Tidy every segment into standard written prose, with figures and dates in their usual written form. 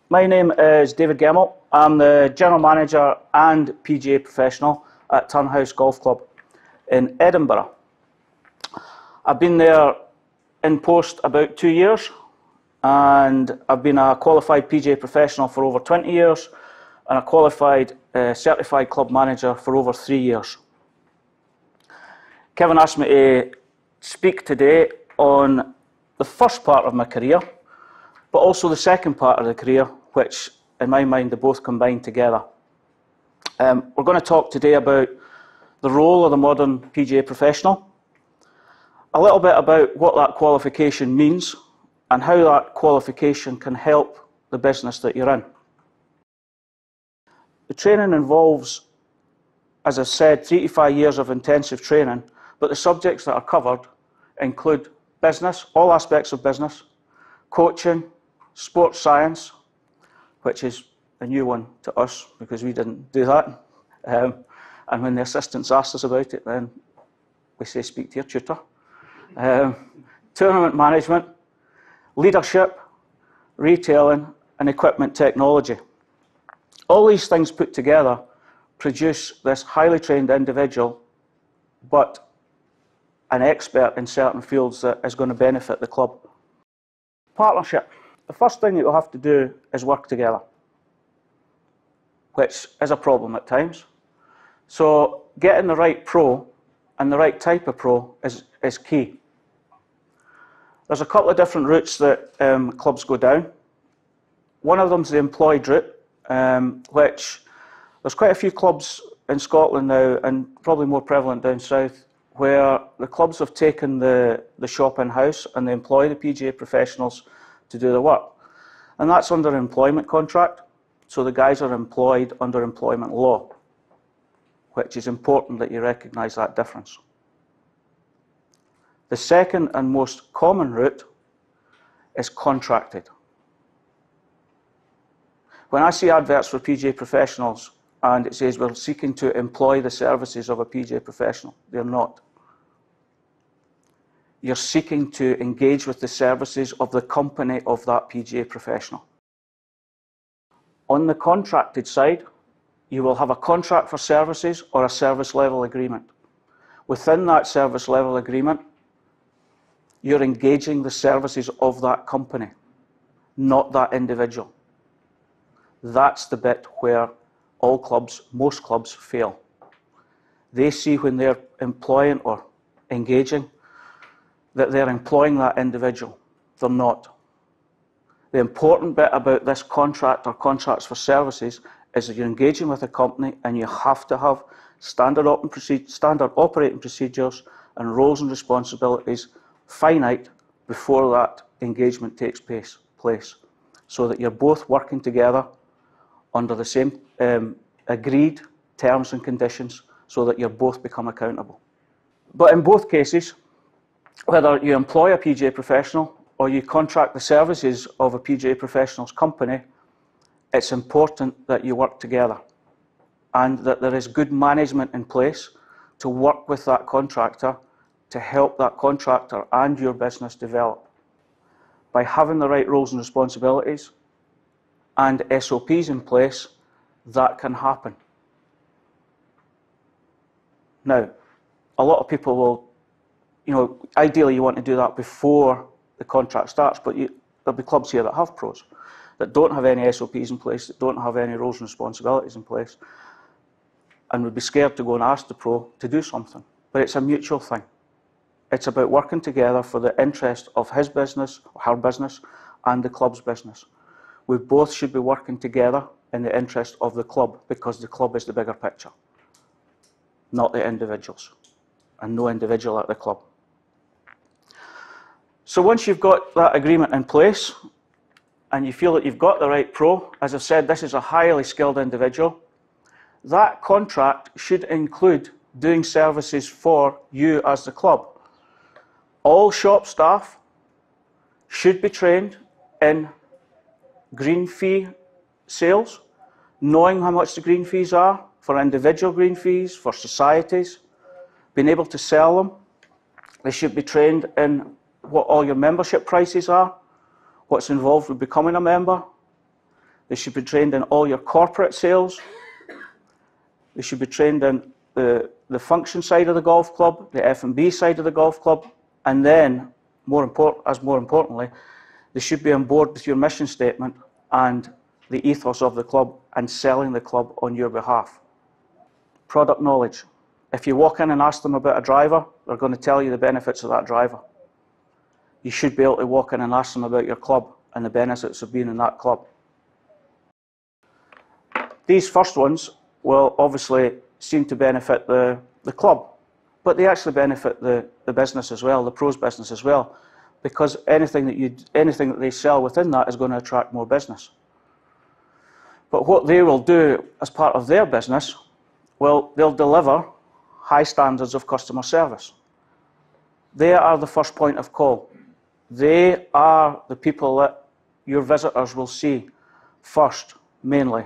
My name is David Gemmel. I'm the General Manager and PGA Professional at Turnhouse Golf Club in Edinburgh. I've been there in post about 2 years, and I've been a qualified PGA Professional for over 20 years and a qualified certified club manager for over 3 years. Kevin asked me to speak today on the first part of my career, but also the second part of the career, which in my mind they both combine together. We're going to talk today about the role of the modern PGA professional, a little bit about what that qualification means and how that qualification can help the business that you're in. The training involves, as I've said, 3 to 5 years of intensive training, but the subjects that are covered include business, all aspects of business, coaching, sports science, which is a new one to us because we didn't do that. And when the assistants asked us about it, then we say speak to your tutor. Tournament management, leadership, retailing, and equipment technology. All these things put together produce this highly trained individual, but an expert in certain fields that is going to benefit the club. Partnership. The first thing that you'll have to do is work together, which is a problem at times. So getting the right pro and the right type of pro is key. There's a couple of different routes that clubs go down. One of them is the employed route, which there's quite a few clubs in Scotland now, and probably more prevalent down south, where the clubs have taken the shop in-house and they employ the PGA professionals to do the work. And that's under an employment contract, so the guys are employed under employment law, which is important that you recognise that difference. The second and most common route is contracted. When I see adverts for PGA professionals and it says we're seeking to employ the services of a PGA professional, they're not. You're seeking to engage with the services of the company of that PGA professional. On the contracted side, you will have a contract for services or a service level agreement. Within that service level agreement, you're engaging the services of that company, not that individual. That's the bit where all clubs, most clubs, fail. They see when they're employing or engaging that they're employing that individual. They're not. The important bit about this contract or contracts for services is that you're engaging with a company and you have to have standard operating procedures and roles and responsibilities finite before that engagement takes place, so that you're both working together under the same agreed terms and conditions, so that you both become accountable. But in both cases, whether you employ a PGA professional or you contract the services of a PGA professional's company, it's important that you work together and that there is good management in place to work with that contractor to help that contractor and your business develop. By having the right roles and responsibilities and SOPs in place, that can happen. Now, a lot of people will, ideally you want to do that before the contract starts, but there'll be clubs here that have pros that don't have any SOPs in place, that don't have any roles and responsibilities in place, and would be scared to go and ask the pro to do something. But it's a mutual thing. It's about working together for the interest of his business, or her business, and the club's business. We both should be working together in the interest of the club, because the club is the bigger picture, not the individuals, and no individual at the club. So once you've got that agreement in place and you feel that you've got the right pro, as I've said, this is a highly skilled individual, that contract should include doing services for you as the club. All shop staff should be trained in green fee sales, knowing how much the green fees are for individual green fees, for societies, being able to sell them. They should be trained in what all your membership prices are, what's involved with becoming a member. They should be trained in all your corporate sales. They should be trained in the function side of the golf club, the F&B side of the golf club, and then, more importantly, they should be on board with your mission statement and the ethos of the club and selling the club on your behalf. Product knowledge. If you walk in and ask them about a driver, they're going to tell you the benefits of that driver. You should be able to walk in and ask them about your club and the benefits of being in that club. These first ones will obviously seem to benefit the club, but they actually benefit the business as well, the pros business as well, because anything that they sell within that is going to attract more business. But what they will do as part of their business, well, they'll deliver high standards of customer service. They are the first point of call. They are the people that your visitors will see first, mainly.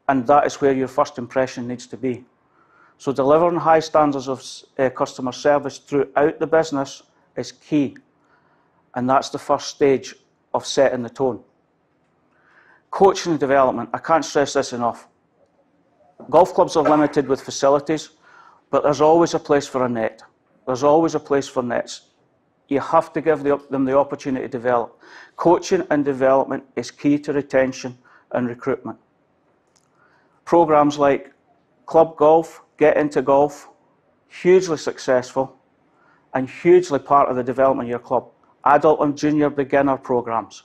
And that is where your first impression needs to be. So delivering high standards of customer service throughout the business is key. And that's the first stage of setting the tone. Coaching and development. I can't stress this enough. Golf clubs are limited with facilities, but there's always a place for a net. There's always a place for nets. You have to give them the opportunity to develop. Coaching and development is key to retention and recruitment. Programs like Club Golf, Get Into Golf, hugely successful and hugely part of the development of your club. Adult and junior beginner programs.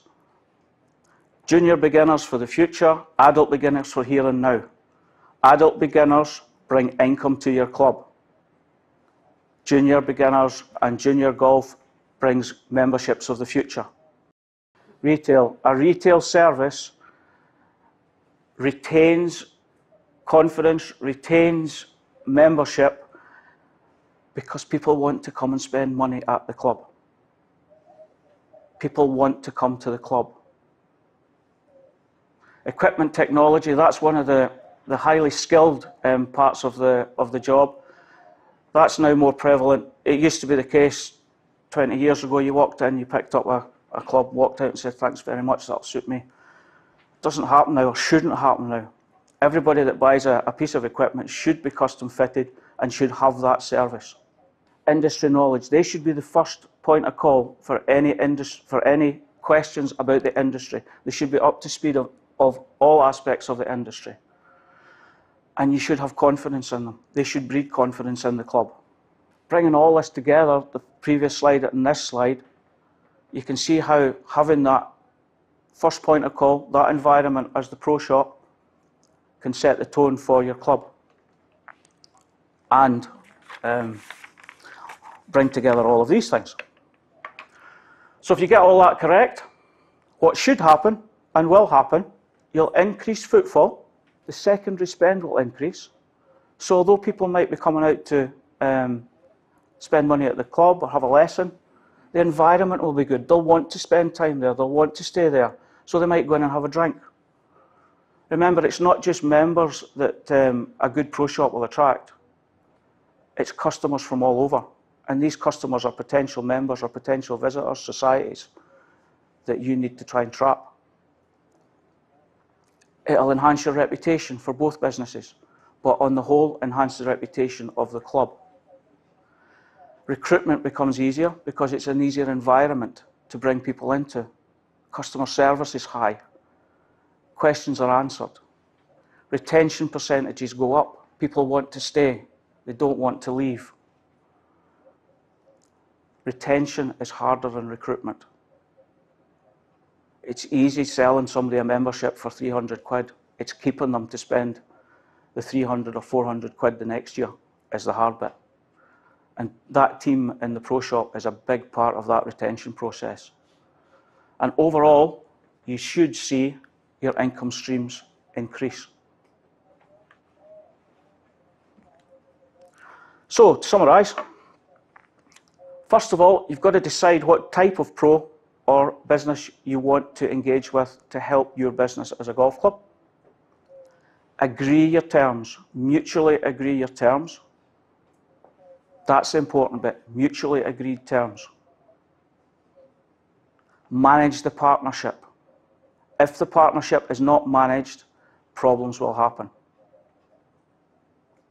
Junior beginners for the future, adult beginners for here and now. Adult beginners bring income to your club. Junior beginners and junior golf brings memberships of the future. Retail. A retail service retains confidence, retains membership, because people want to come and spend money at the club. People want to come to the club. Equipment technology, that's one of the highly skilled parts of the job. That's now more prevalent. It used to be the case 20 years ago, you walked in, you picked up a club, walked out and said, thanks very much, that'll suit me. It doesn't happen now, or shouldn't happen now. Everybody that buys a piece of equipment should be custom fitted and should have that service. Industry knowledge, they should be the first point of call for any questions about the industry. They should be up to speed of all aspects of the industry. And you should have confidence in them. They should breed confidence in the club. Bringing all this together, the previous slide and this slide, you can see how having that first point of call, that environment as the pro shop, can set the tone for your club and bring together all of these things. So if you get all that correct, what should happen and will happen, you'll increase footfall, the secondary spend will increase. So although people might be coming out to spend money at the club or have a lesson, the environment will be good. They'll want to spend time there, they'll want to stay there, so they might go in and have a drink. Remember, it's not just members that a good pro shop will attract. It's customers from all over. And these customers are potential members or potential visitors, societies, that you need to try and trap. It'll enhance your reputation for both businesses, but on the whole, enhance the reputation of the club. Recruitment becomes easier because it's an easier environment to bring people into. Customer service is high. Questions are answered. Retention percentages go up. People want to stay. They don't want to leave. Retention is harder than recruitment. It's easy selling somebody a membership for 300 quid. It's keeping them to spend the 300 or 400 quid the next year is the hard bit. And that team in the pro shop is a big part of that retention process. And overall, you should see your income streams increase. So, to summarise, first of all, you've got to decide what type of pro or business you want to engage with to help your business as a golf club. Agree your terms, mutually agree your terms. That's the important bit, mutually agreed terms. Manage the partnership. If the partnership is not managed, problems will happen.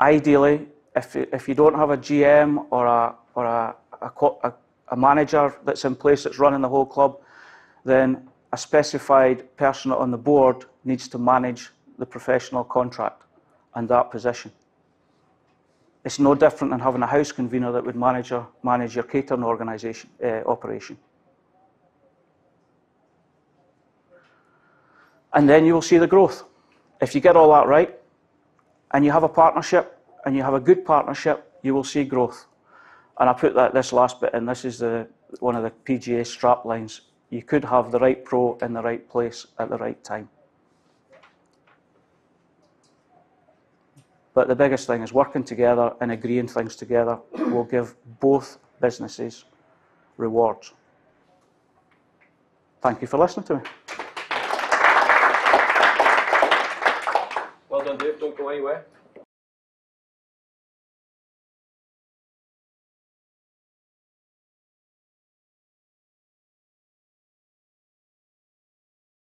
Ideally, if you don't have a GM or a manager that's in place that's running the whole club, then a specified person on the board needs to manage the professional contract and that position. It's no different than having a house convener that would manage your catering organisation operation. And then you will see the growth. If you get all that right, and you have a partnership, and you have a good partnership, you will see growth. And I put this last bit in. This is one of the PGA strap lines. You could have the right pro in the right place at the right time. But the biggest thing is working together and agreeing things together will give both businesses rewards. Thank you for listening to me. Well done, Dave. Don't go anywhere.